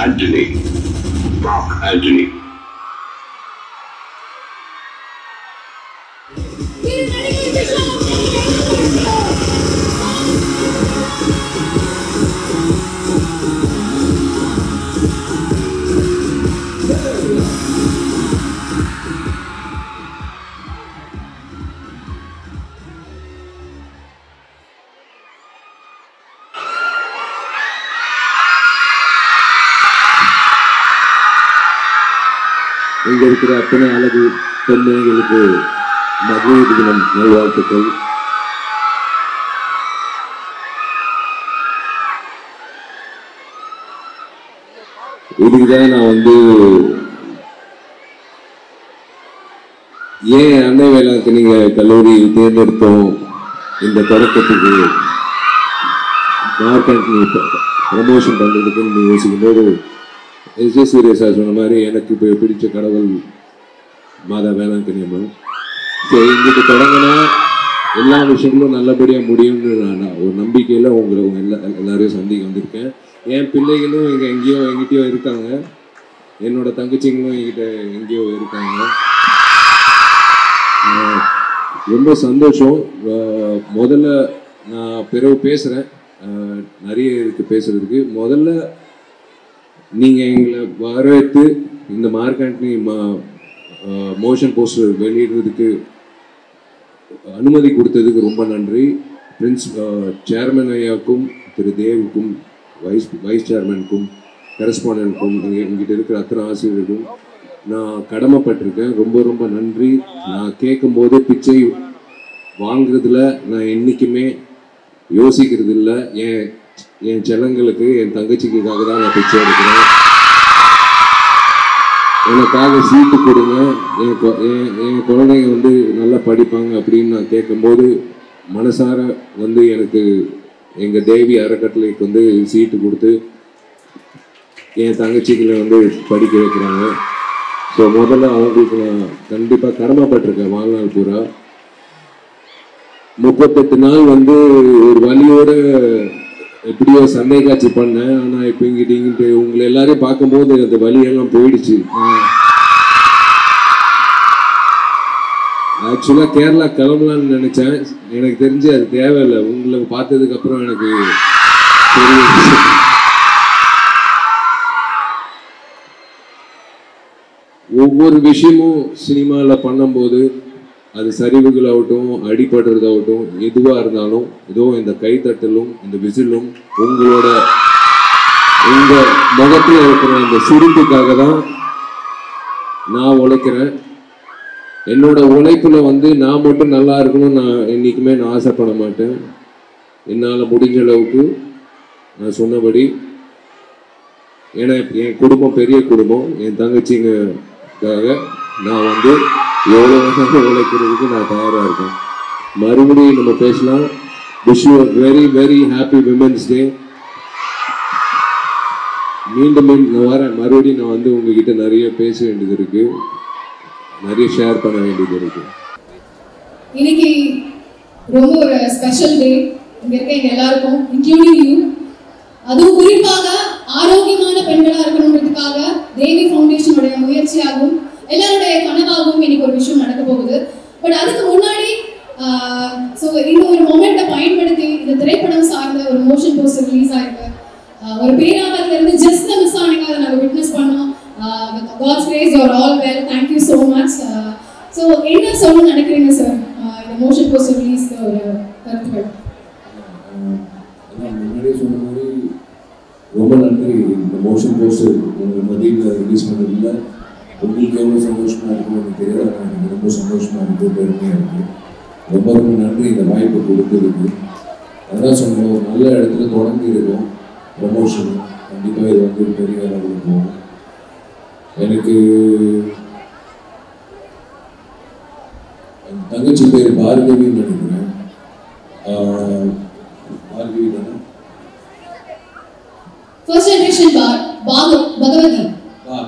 Anthony. Mark Anthony. இங்கே இருக்கிற அத்தனை அழகு பெண்மைகளுக்கு மகளிர் தினம் நல்வாழ்த்துக்கள். இதுக்குதான் நான் ஏன் அன்னை வேளாங்கண்ணி கல்லூரி தேர்ந்தெடுத்தோம் இந்த தொடக்கத்துக்கு மார்க் ஆண்டனி ப்ரமோஷன் பண்ணுறதுக்குன்னு யோசிக்கும் போது எஸ் சூரியசா சொன்ன மாதிரி எனக்கு இப்போ பிடிச்ச கடவுள் மாதா வேளாங்கண்ணி அம்மன். ஸோ இங்கிட்டு தொடங்கினா எல்லா விஷயங்களும் நல்லபடியாக முடியும்னு நான் ஒரு நம்பிக்கையில் உங்களை எல்லாரையும் சந்திக்க வந்திருக்கேன். என் பிள்ளைகளும் இங்கே எங்கிட்டயோ இருக்காங்க, என்னோட தங்கச்சிங்களும் என்கிட்ட எங்கேயோ இருக்காங்க. ரொம்ப சந்தோஷம். முதல்ல நான் பிறகு பேசுகிறேன், நிறைய இருக்குது பேசுகிறதுக்கு. முதல்ல நீங்கள் எங்களை வரவேற்று இந்த மார்க் ஆண்டனி மோஷன் போஸ்டர் வெளியிடுறதுக்கு அனுமதி கொடுத்ததுக்கு ரொம்ப நன்றி. சேர்மன் ஐயாவுக்கும் திரு தேவுக்கும் வைஸ் சேர்மனுக்கும் கரஸ்பாண்டன்ட்க்கும் எங்கிட்ட இருக்கிற அத்தனை ஆசிரியர்களுக்கும் நான் கடமைப்பட்டிருக்கேன். ரொம்ப ரொம்ப நன்றி. நான் கேட்கும்போது பிச்சை வாங்குறதுல நான் என்றைக்குமே யோசிக்கிறது இல்லை. என் செல்லங்களுக்கு என் தங்கச்சிக்காக தான் நான் பிச்சை எடுக்கிறேன். எனக்காக சீட்டு கொடுங்க, என் குழந்தைங்க நல்லா படிப்பாங்க அப்படின்னு நான் கேட்கும்போது மனசார எனக்கு எங்கள் தேவி அறக்கட்டளைக்கு சீட்டு கொடுத்து என் தங்கச்சிகளை படிக்க வைக்கிறாங்க. ஸோ முதல்ல அவங்களுக்கு நான் கண்டிப்பாக கடமைப்பட்டிருக்கேன். வாழ்நாள் பூரா 38 நாள் ஒரு வழியோடு எப்படியோ சண்டை காட்சி பண்ணேன். ஆனால் இப்போ இங்கிட்டு உங்களை எல்லாரையும் பார்க்கும்போது அந்த வலியெல்லாம் போயிடுச்சு. ஆக்சுவலாக கேரளா கிளம்பலான்னு நினச்சேன். எனக்கு தெரிஞ்சு அது தேவையில்லை. உங்களை பார்த்ததுக்கு அப்புறம் எனக்கு தெரியும். ஒவ்வொரு விஷயமும் சினிமாவில் பண்ணும்போது அது சரிவுகளாகட்டும் அடிபடுறதாகட்டும் எதுவாக இருந்தாலும் இதோ இந்த கைத்தட்டலும் இந்த விசிலும் உங்கள் முகத்தில் இருக்கிற அந்த சிரிப்புக்காக தான் நான் உழைக்கிறேன். என்னோட உழைப்பில் நான் மட்டும் நல்லா இருக்கணும் நான் என்றைக்குமே நான் ஆசைப்பட மாட்டேன். என்னால் முடிஞ்ச அளவுக்கு நான் சொன்னபடி, ஏன்னா என் குடும்பம் பெரிய குடும்பம், என் தங்கச்சிங்கக்காக நான் எவ்வளோ உழைக்கிறதுக்கு நான் தயாராக இருக்கேன். மறுபடியும் நம்ம பேசலாம். Wish you very very happy women's day. மீண்டும் நான் வரேன். மறுபடியும் நான் உங்ககிட்ட நிறைய பேச வேண்டியது இருக்கு, நிறைய ஷேர் பண்ண வேண்டியது இருக்கு. இன்னைக்கு ரொம்ப ஒரு ஸ்பெஷல் டே இங்க இருக்க எங்க எல்லாருக்கும், இன்க்ளூடிங் யூ. அதுவும் குறிப்பாக ஆரோக்கியமான பெண்களா இருக்கணுன்றதுக்காக தேவி ஃபவுண்டேஷனுடைய முயற்சியாகவும் எல்லாருடைய கனவாகவும் இன்னைக்கு ஒரு விஷயம் நடக்க போகுது. பட் அதுக்கு முன்னாடி இந்த ஒரு மொமெண்ட்டை பயன்படுத்தி இந்த திரைப்படம் சார்ந்த ஒரு மோஷன் போஸ்டர் ரிலீஸ் ஆயிருக்கு. ஒரு பேராபத்துல இருந்து ஜஸ்ட் மிஸ் ஆனீங்க, அதை நாங்கள் விட்னஸ் பண்ணோம். God's grace, you are all well. Thank you so much. So என்ன சொல்ல நினைக்கிறீங்க சார் இந்த மோஷன் போஸ்டர் ரிலீஸ் ஒரு கருத்துக்கள்? முன்னாடியே சொன்ன மாதிரி ரொம்ப நன்றி. இந்த மோஷன் போஸ்டர் உங்கள் மதியில் ரிலீஸ் பண்ணதில்லை. உங்களுக்கு எவ்வளோ சந்தோஷமாக இருக்கும் எனக்கு தெரியாது, ஆனால் எனக்கு ரொம்ப சந்தோஷமாக இருக்குது, பெருமையாக இருக்குது. ரொம்ப ரொம்ப நன்றி இந்த வாய்ப்பு கொடுத்ததுக்கு. அதான் சொன்னோம், ஒரு நல்ல இடத்துல தொடங்கி இருக்கோம் ப்ரமோஷன். கண்டிப்பாக இது பெரிய அளவில் போகும். எனக்கு தங்கச்சி பேர் பார்கவின்னு நினைக்கிறேன். பார்கவி தானே?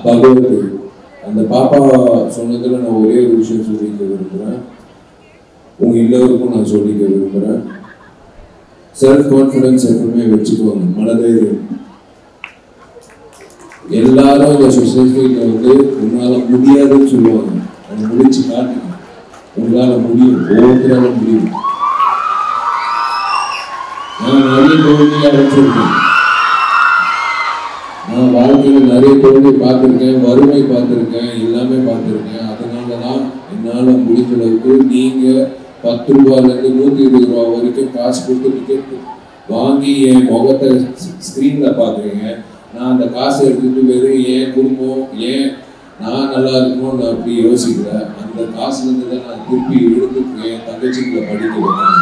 பகவதி. அந்த பாப்பா சொன்னதில் நான் ஒரே ஒரு விஷயம் சொல்லிக்க விரும்புகிறேன், உங்கள் எல்லோருக்கும் நான் சொல்லிக்க விரும்புகிறேன். செல்ஃப் கான்ஃபிடன்ஸ் எப்பவுமே வச்சுக்கோங்க, மனதைரியம். எல்லாரும் இந்த சொசைட்டியில் வந்து உங்களால் முடியாதுன்னு சொல்லுவாங்க. அதை முடிச்சு காட்டுங்க. உங்களால் முடியும், ஒவ்வொருத்தரால முடியும். நான் நிறைய தோல்வியை அடைச்சிருக்கேன். நான் வாழ்க்கையில் நிறைய தோல்வி பார்த்துருக்கேன், வறுமை பார்த்துருக்கேன், எல்லாமே பார்த்துருக்கேன். அதனால தான் என்னால் முடிஞ்ச அளவுக்கு நீங்கள் 10 ரூபாயிலேருந்து 120 ரூபா வரைக்கும் காசு கொடுத்து டிக்கெட் வாங்கி என் முகத்தை ஸ்க்ரீனில் பார்க்குறீங்க. நான் அந்த காசை எடுத்துகிட்டு வெறும் என் குடும்பம், ஏன் நான் நல்லா இருக்கணும்னு நான் அப்படி யோசிக்கிறேன். அந்த காசுலேருந்து தான் நான் திருப்பி எடுத்து என் தங்கச்சிங்களை படிக்க வைக்கிறேன்.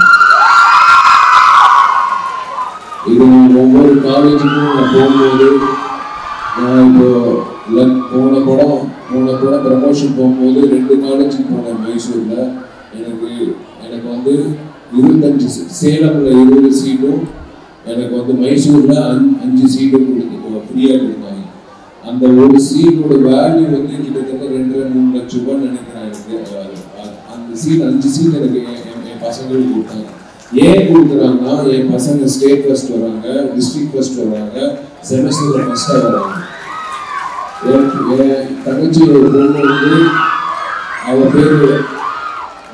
இது ஒவ்வொரு காலேஜுக்கும் நான் போகும்போது, நான் இப்போ போன படம் ப்ரமோஷன் போகும்போது 2 காலேஜுக்கு போனேன் மைசூரில். எனக்கு வந்து 25 சேலமில் 20 சீட்டும், எனக்கு வந்து மைசூரில் 5 சீட்டும் ஃப்ரீயாக கொடுத்தாங்க. அந்த ஒரு சீட்டோட வேல்யூ வந்து கிட்டத்தட்ட 2-3 லட்சம் ரூபாய் நினைக்கிறேன். எனக்கு அந்த சீட் 5 சீட் எனக்கு என் பசங்களுக்கு கொடுத்தாங்க. ஏன் கொடுக்குறாங்கன்னா, என் பசங்க ஸ்டேட் ஃபர்ஸ்ட் வராங்க, டிஸ்ட்ரிக்ட் ஃபர்ஸ்ட் வராங்க, செமஸ்டரில் ஃபர்ஸ்டாக வராங்க. என் தங்கச்சியோட பொண்ணு வந்து அவள் பேர்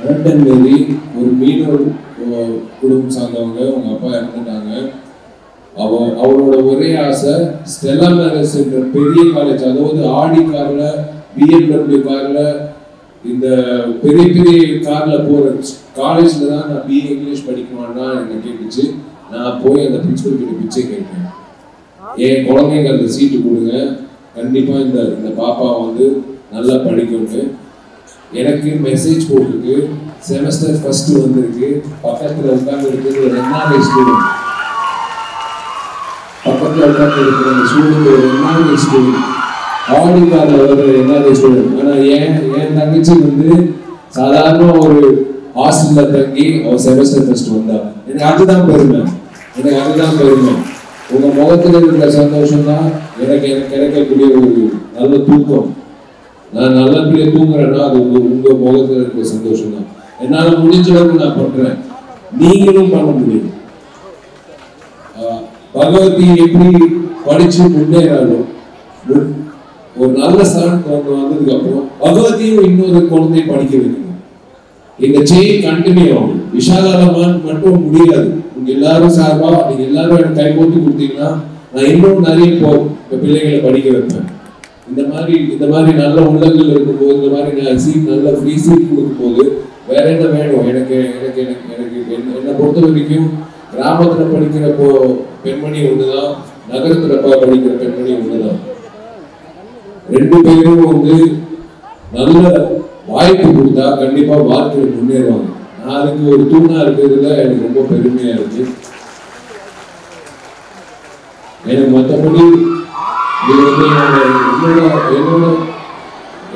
லண்டன் மேரி, ஒரு மீனவர் குடும்பம் சார்ந்தவங்க. அவங்க அப்பா இறந்துட்டாங்க. அவளோட ஒரே ஆசை ஸ்டெல்லா மேரேஜ் என்ற பெரிய காலேஜ், அதாவது ஆடி கார்ல, BMW கார்ல, இந்த பெரிய பெரிய கார்ல போற காலேஜ்ல தான் நான் BA இங்கிலீஷ் படிக்கணும்னா என்ன கேட்டுச்சு. நான் போய் அந்த பிரின்சிபல் கிட்ட பிச்சை கேட்டேன். என் குழந்தைங்க அந்த சீட்டு கொடுங்க, கண்டிப்பா இந்த பாப்பா வந்து நல்லா படிக்கணும்னு. எனக்கு மெசேஜ் போட்டிருக்கு. செமஸ்டர் ஃபர்ஸ்ட் வந்திருக்கு. பக்கத்தில் உட்கார்ந்து இருக்கிறது ஒரு NRI ஸ்டூடெண்ட். பக்கத்தில் உட்கார்ந்து இருக்கிற அந்த ஸ்டூடெண்ட் ஒரு NRI ஸ்டூடெண்ட், ஆடி கார்ல வர NRI ஸ்டூடெண்ட். ஆனால் என் தங்கச்சி வந்து சாதாரண ஒரு ஹாஸ்டல்ல தங்கி அவள் செமஸ்டர் ஃபர்ஸ்ட் வந்தா. எனக்கு அதுதான் பெருமை. உங்க முகத்தில் இருக்கிற சந்தோஷம் தான் எனக்கு கிடைக்கக்கூடிய ஒரு நல்ல தூக்கம். நான் நல்லபடியா தூங்குறேன்னா அது உங்க முகத்தில் இருக்கிற சந்தோஷம் தான். என்னால முடிஞ்ச அளவுக்கு நான் பண்றேன், நீங்களும் பண்ண முடியும். பகவத்கீதை எப்படி படிச்சு முன்னேறாலும் ஒரு நல்ல ஸ்தானத்துக்கு வந்ததுக்கு அப்புறம் பகவத்கீதையும் இன்னொரு குழந்தையை படிக்க வைக்கணும். இந்த செயின் கண்டினியூ ஆகும். விஷாலமான் மட்டும் முடியாது. உங்க எல்லாரும் சார்பா நீங்க எல்லாரும் எனக்கு கை போட்டு கொடுத்தீங்கன்னா நான் இன்னும் நிறைய பிள்ளைகளை படிக்க வைப்பேன். இந்த மாதிரி நல்ல உள்ளங்கள் இருக்கும்போது, இந்த மாதிரி நான் நல்ல ஃப்ரீ சீட் கொடுக்கும் போது வேற என்ன வேணும்? எனக்கு என்னை பொறுத்த வரைக்கும் கிராமத்துல படிக்கிற பெண்மணி ஒண்ணுதான், நகரத்துல படிக்கிற பெண்மணி ஒண்ணுதான். 2 பேரும் வந்து நல்ல வாய்ப்பு கொடுத்தா கண்டிப்பா வாழ்க்கையில் முன்னேறுவாங்க. நான் அதுக்கு ஒரு தூணா இருக்கிறதுல எனக்கு ரொம்ப பெருமையா இருக்கு. எனக்கு மற்றபடி இது வந்து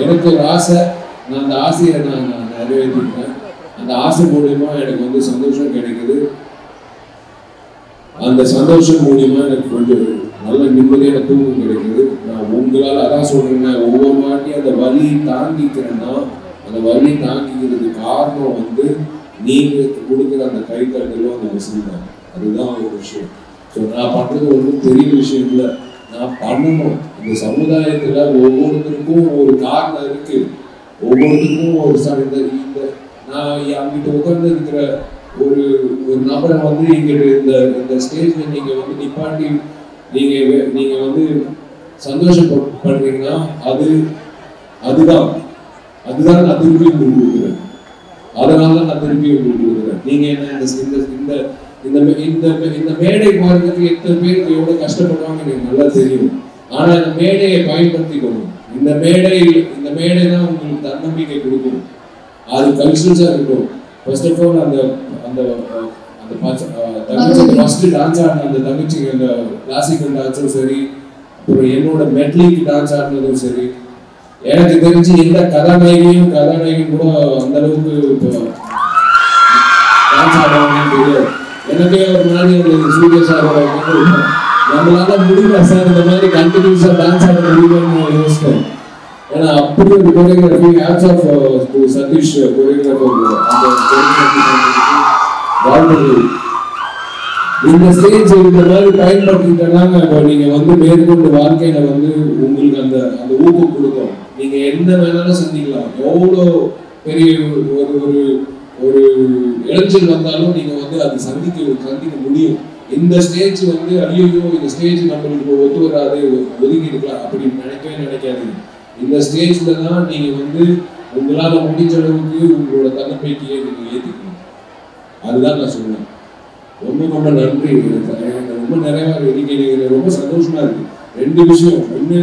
எனக்கு ஒரு ஆசை. நான் அந்த ஆசையை நான் நிறைவேற்றிருக்கேன். அந்த ஆசை மூலியமா எனக்கு வந்து சந்தோஷம் கிடைக்குது. அந்த சந்தோஷம் மூலியமா எனக்கு கொஞ்சம் நல்ல நிம்மதியான தூக்கம் கிடைக்குது. நான் உங்களால் அதான் சொல்றேன், ஒவ்வொரு வாட்டியும் அந்த வலியை தாங்கிக்கிறேன்னா அந்த வலியை தாங்கிக்கிறதுக்கு காரணம் வந்து நீங்க கொடுக்குற அந்த கைத்தட்டலும் அந்த விசில் தான். அதுதான் ஒரு விஷயம். ஸோ நான் பண்றது ஒன்றும் பெரிய விஷயம் இல்லை, நான் பண்ணணும். இந்த சமுதாயத்துல ஒவ்வொருத்தருக்கும் ஒரு காரணம் இருக்கு, ஒவ்வொருத்தருக்கும் ஒரு நான் அங்கிட்ட உட்கார்ந்து இருக்கிற ஒரு நபரை வந்து இங்கிட்ட இந்த ஸ்டேஜ்ல நீங்க வந்து நிப்பாட்டி நீங்க வந்து சந்தோஷப்படுறீங்கன்னா அதுதான் நான் திருப்பி உங்களுக்கு கொடுக்குறேன். அதனால நான் திருப்பி உங்களுக்கு கொடுக்குறேன். நீங்க என்ன இந்த மேடை போறதுக்கு எத்தனை பேருக்கு எவ்வளவு கஷ்டப்படுவாங்க எனக்கு நல்லா தெரியும். ஆனா இந்த மேடையை பயன்படுத்திக்கணும். இந்த மேடை தான் உங்களுக்கு தன்னம்பிக்கை கொடுக்கும். அது கல்ச்சரல்ஸா இருக்கட்டும். ஃபர்ஸ்ட் ஆஃப் ஆல் அந்த தங்கச்சி ஃபர்ஸ்ட் டான்ஸ் ஆடின அந்த தங்கச்சிங்க அந்த கிளாசிக்கல் டான்ஸும் சரி, அப்புறம் என்னோட மெட்லிக் டான்ஸ் ஆடினதும் சரி, எனக்கு தெரிஞ்சு எந்த கதாநாயகியும் கூட அந்த அளவுக்கு டான்ஸ் ஆடுவாங்கன்னு தெரியாது. எனக்கே ஒரு நாள் சூரியஸ் ஆடுவாங்க, நம்மளால முடியல சார் இந்த மாதிரி கண்டினியூஸா டான்ஸ் ஆட முடியும்னு யோசிச்சேன். ஏன்னா அப்படி ஒரு choreography hats off to Sathish choreographer. அந்த இந்த ஸ்டேஜ் இந்த மாதிரி பயன்படுத்திட்டேன்னா நீங்க வந்து மேற்கொண்டு வாழ்க்கையில வந்து உங்களுக்கு அந்த அந்த ஊக்கம் கொடுக்கும். நீங்க என்ன வேணாலும் சந்திக்கலாம். எவ்வளோ பெரிய ஒரு ஒரு ஒரு இளைஞர் வந்தாலும் நீங்க வந்து அது சந்திக்க முடியும். இந்த ஸ்டேஜ் வந்து ஐயோ இந்த ஸ்டேஜ் நம்மளுக்கு ஒத்து வராது, ஒதுக்கி இருக்கலாம் அப்படின்னு நினைக்காதீங்க. இந்த ஸ்டேஜ்ல தான் நீங்க வந்து உங்களால முடிஞ்ச அளவுக்கு உங்களோட தன்னம்பிக்கையை நீங்க ஏற்றிக்கணும். அதுதான் நான் சொல்லுவேன். ரொம்ப ரொம்ப நன்றி. எனக்கு ரொம்ப நிறைவா இன்னைக்கு எனக்கு ரொம்ப சந்தோஷமா இருக்கு. 2 விஷயம். ஒன்று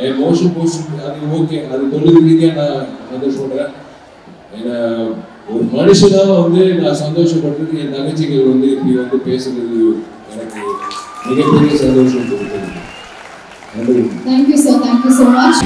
என் மோஷன் போஸ்ட் அது ஓகே, அது தொழில் ரீதியாக நான் சந்தோஷப்படுறேன். ஏன்னா ஒரு மனுஷனா வந்து நான் சந்தோஷப்படுறது என் தங்கச்சிகள் வந்து இப்படி வந்து பேசுறது எனக்கு மிகப்பெரிய சந்தோஷம் கொடுக்குது. நன்றி. Thank you sir, thank you so much.